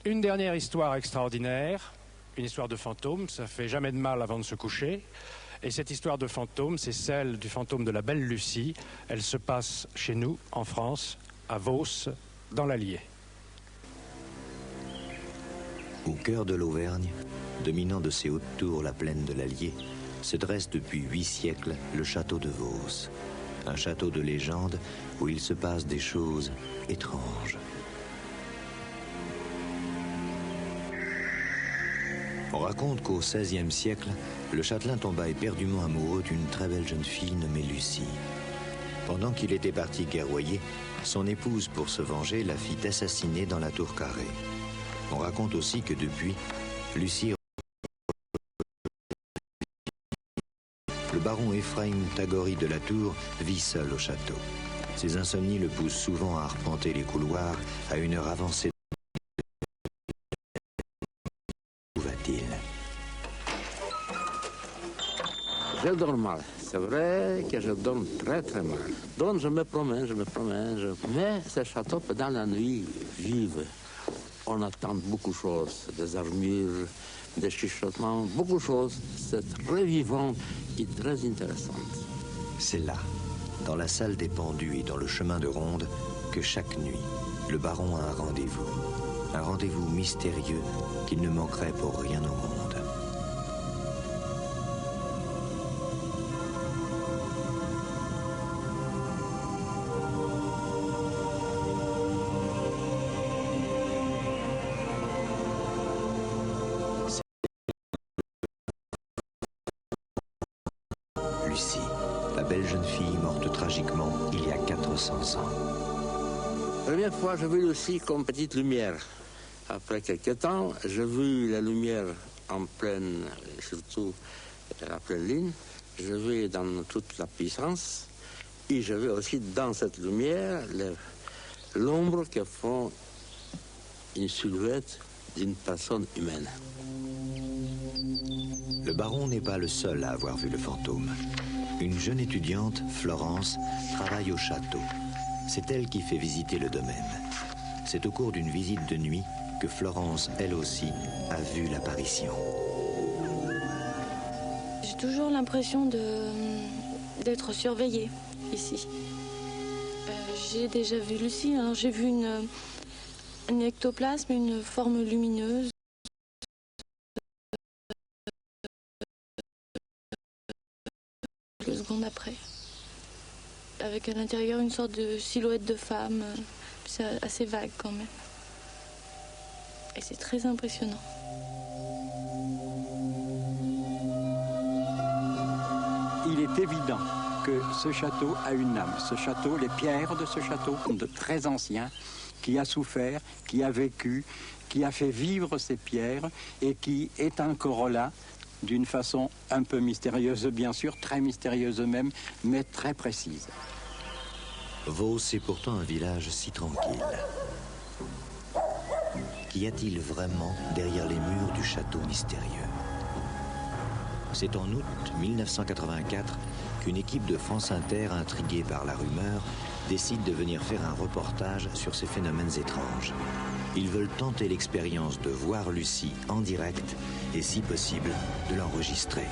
Une dernière histoire extraordinaire, une histoire de fantôme, ça fait jamais de mal avant de se coucher. Et cette histoire de fantôme, c'est celle du fantôme de la belle Lucie. Elle se passe chez nous, en France, à Vos, dans l'Allier. Au cœur de l'Auvergne, dominant de ses hautes tours la plaine de l'Allier, se dresse depuis 8 siècles le château de Vos. Un château de légende où il se passe des choses étranges. On raconte qu'au XVIe siècle, le châtelain tomba éperdument amoureux d'une très belle jeune fille nommée Lucie. Pendant qu'il était parti guerroyer, son épouse, pour se venger, la fit assassiner dans la tour carrée. On raconte aussi que depuis, Lucie... Le baron Ephraim Tagori de la Tour vit seul au château. Ses insomnies le poussent souvent à arpenter les couloirs à une heure avancée. Où va-t-il? Je dors mal. C'est vrai que je dors très très mal. Donc je me promène. Mais ce château, pendant la nuit, vive. On attend beaucoup de choses, des armures, des chuchotements, beaucoup de choses. C'est très vivant et très intéressant. C'est là, dans la salle des pendus et dans le chemin de ronde, que chaque nuit, le baron a un rendez-vous. Un rendez-vous mystérieux qu'il ne manquerait pour rien au monde. Lucie, la belle jeune fille morte tragiquement il y a 400 ans. La première fois, j'ai vu Lucie comme petite lumière. Après quelques temps, j'ai vu la lumière en pleine, surtout la pleine lune. Je vais dans toute la puissance. Et je vais aussi dans cette lumière l'ombre que font une silhouette d'une personne humaine. Le baron n'est pas le seul à avoir vu le fantôme. Une jeune étudiante, Florence, travaille au château. C'est elle qui fait visiter le domaine. C'est au cours d'une visite de nuit que Florence, elle aussi, a vu l'apparition. J'ai toujours l'impression d'être surveillée ici. J'ai déjà vu Lucie, alors j'ai vu un ectoplasme, une forme lumineuse. Quelques secondes après, avec à l'intérieur une sorte de silhouette de femme. C'est assez vague quand même. Et c'est très impressionnant. Il est évident que ce château a une âme. Ce château, les pierres de ce château, de très anciens, qui a souffert, qui a vécu, qui a fait vivre ces pierres et qui est encore là d'une façon un peu mystérieuse, bien sûr, très mystérieuse même, mais très précise. Vos est pourtant un village si tranquille. Qu'y a-t-il vraiment derrière les murs du château mystérieux? C'est en août 1984 qu'une équipe de France Inter, intriguée par la rumeur, décide de venir faire un reportage sur ces phénomènes étranges. Ils veulent tenter l'expérience de voir Lucie en direct et, si possible, de l'enregistrer.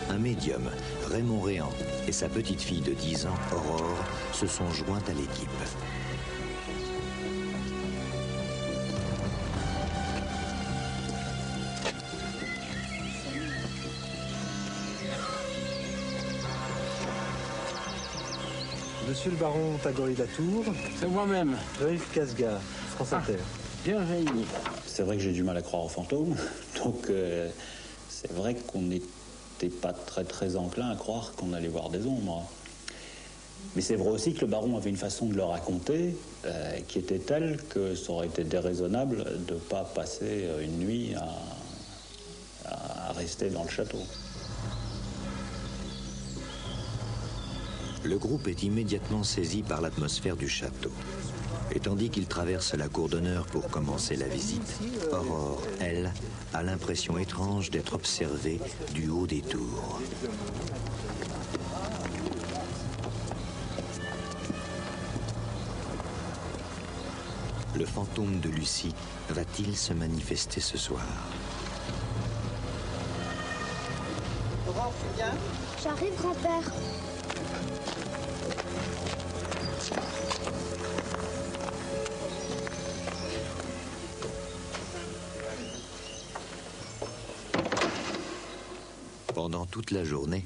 Un médium, Raymond Réan, et sa petite fille de 10 ans, Aurore, se sont joints à l'équipe. Monsieur le baron Tagori de la Tour. C'est moi-même. Loïc Casga, France Inter. Bienvenue. C'est vrai que j'ai du mal à croire aux fantômes, donc c'est vrai qu'on n'était pas très enclin à croire qu'on allait voir des ombres. Mais c'est vrai aussi que le baron avait une façon de le raconter qui était telle que ça aurait été déraisonnable de ne pas passer une nuit à rester dans le château. Le groupe est immédiatement saisi par l'atmosphère du château. Et tandis qu'il traverse la cour d'honneur pour commencer la visite, Aurore, elle, a l'impression étrange d'être observée du haut des tours. Le fantôme de Lucie va-t-il se manifester ce soir? Laurent, tu viens? J'arrive, grand-père. Pendant toute la journée,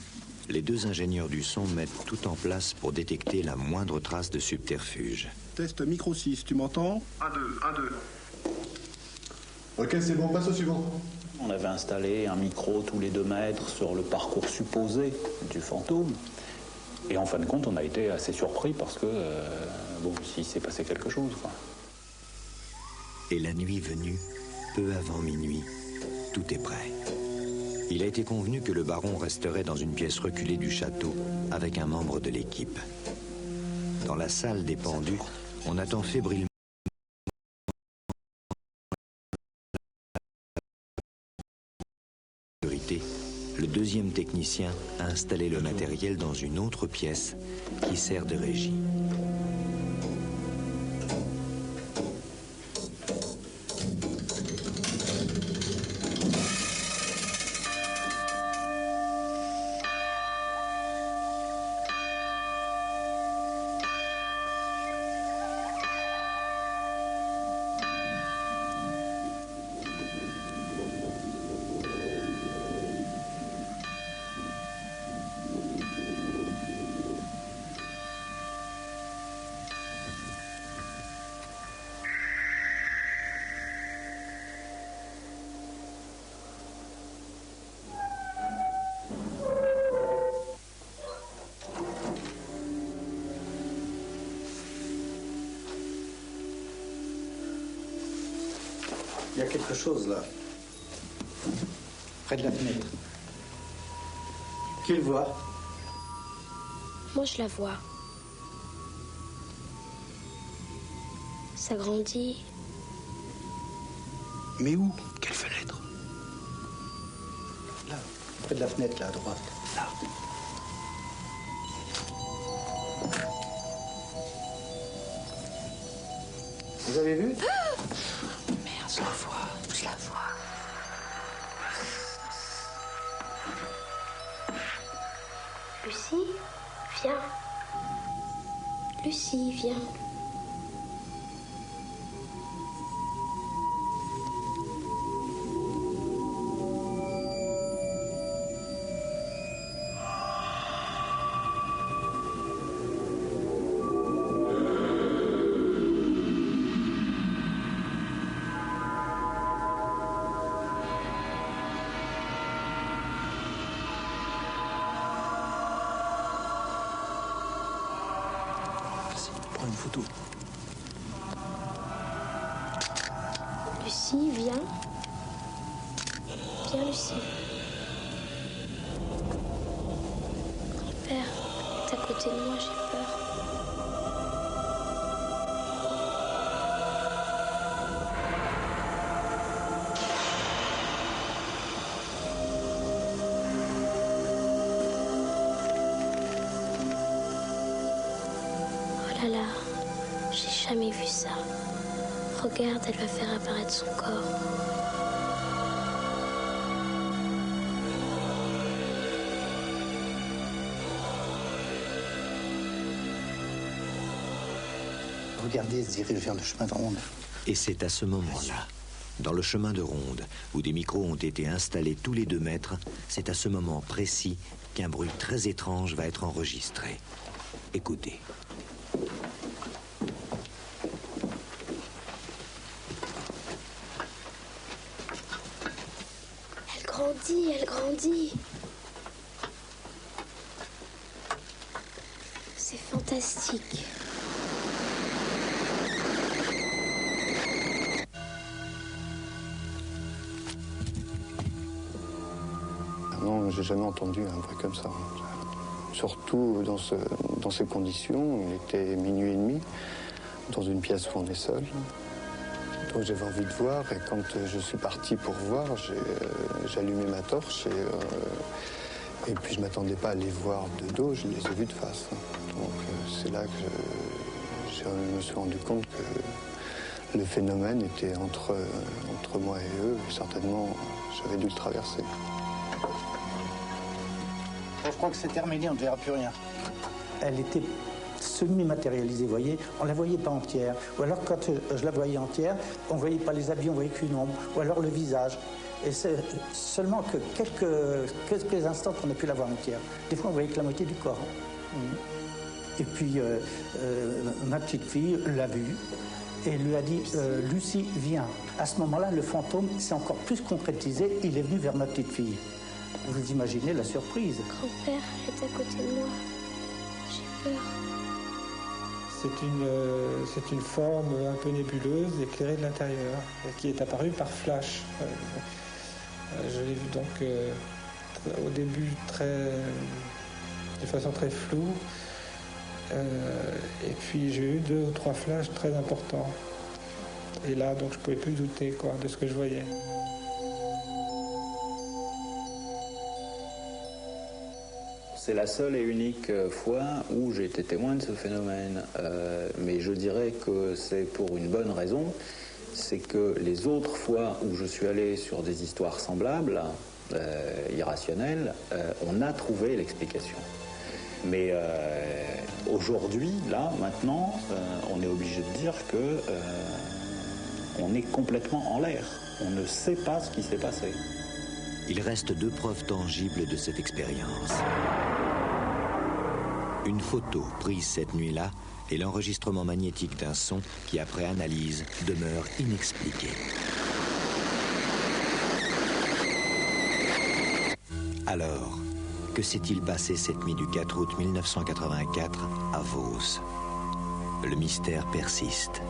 les deux ingénieurs du son mettent tout en place pour détecter la moindre trace de subterfuge. Test micro 6, tu m'entends? 1, 2, 1, 2. Ok, c'est bon, passe au suivant. On avait installé un micro tous les 2 mètres sur le parcours supposé du fantôme. Et en fin de compte, on a été assez surpris parce que, bon, s'il s'est passé quelque chose, quoi. Et la nuit venue, peu avant minuit, tout est prêt. Il a été convenu que le baron resterait dans une pièce reculée du château avec un membre de l'équipe. Dans la salle des pendus, on attend fébrilement le deuxième technicien a installé le matériel dans une autre pièce qui sert de régie. Il y a quelque chose là. Près de la fenêtre. Qui le voit? Moi, je la vois. Ça grandit. Mais où? Quelle fenêtre? Là, près de la fenêtre, là, à droite. Là. Vous avez vu? Merde, je la vois. Je la vois. Lucie, viens. Lucie, viens. Prends une photo. Lucie, viens. Viens, Lucie. Père, t'es à côté de moi, j'ai peur. Oh là là, j'ai jamais vu ça. Regarde, elle va faire apparaître son corps. Regardez, elle se dirige vers le chemin de ronde. Et c'est à ce moment-là, dans le chemin de ronde, où des micros ont été installés tous les 2 mètres, c'est à ce moment précis qu'un bruit très étrange va être enregistré. Écoutez. Elle grandit, elle grandit. C'est fantastique. Non, j'ai jamais entendu un bruit comme ça. Surtout dans ces conditions, il était minuit et demi, dans une pièce où on est seul. Donc j'avais envie de voir et quand je suis parti pour voir, j'ai allumé ma torche et puis je ne m'attendais pas à les voir de dos, je les ai vus de face. Donc c'est là que je me suis rendu compte que Le phénomène était entre moi et eux. Certainement, j'avais dû le traverser. Je crois que c'est terminé, on ne verra plus rien. Elle était semi-matérialisée, vous voyez. On ne la voyait pas entière. Ou alors, quand je la voyais entière, on ne voyait pas les habits, on voyait qu'une ombre. Ou alors le visage. Et c'est seulement que quelques instants qu'on a pu la voir entière. Des fois, on voyait que la moitié du corps. Et puis, ma petite fille l'a vue et lui a dit « Lucie, viens ». À ce moment-là, le fantôme s'est encore plus concrétisé. Il est venu vers ma petite fille. Vous imaginez la surprise. Grand-père est à côté de moi. J'ai peur. C'est une forme un peu nébuleuse, éclairée de l'intérieur, qui est apparue par flash. Je l'ai vu donc au début de façon très floue. Et puis j'ai eu 2 ou 3 flashs très importants. Et là, donc je ne pouvais plus douter de ce que je voyais. C'est la seule et unique fois où j'ai été témoin de ce phénomène. Mais je dirais que c'est pour une bonne raison. C'est que les autres fois où je suis allé sur des histoires semblables, irrationnelles, on a trouvé l'explication. Mais aujourd'hui, là, maintenant, on est obligé de dire que on est complètement en l'air. On ne sait pas ce qui s'est passé. Il reste 2 preuves tangibles de cette expérience. Une photo prise cette nuit-là et l'enregistrement magnétique d'un son qui, après analyse, demeure inexpliqué. Alors, que s'est-il passé cette nuit du 4 août 1984 à Vos? Le mystère persiste.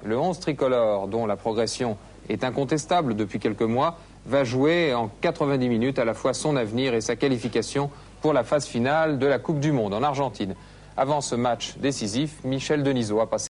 Le 11 tricolore, dont la progression est incontestable depuis quelques mois, va jouer en 90 minutes à la fois son avenir et sa qualification pour la phase finale de la Coupe du Monde en Argentine. Avant ce match décisif, Michel Denisot a passé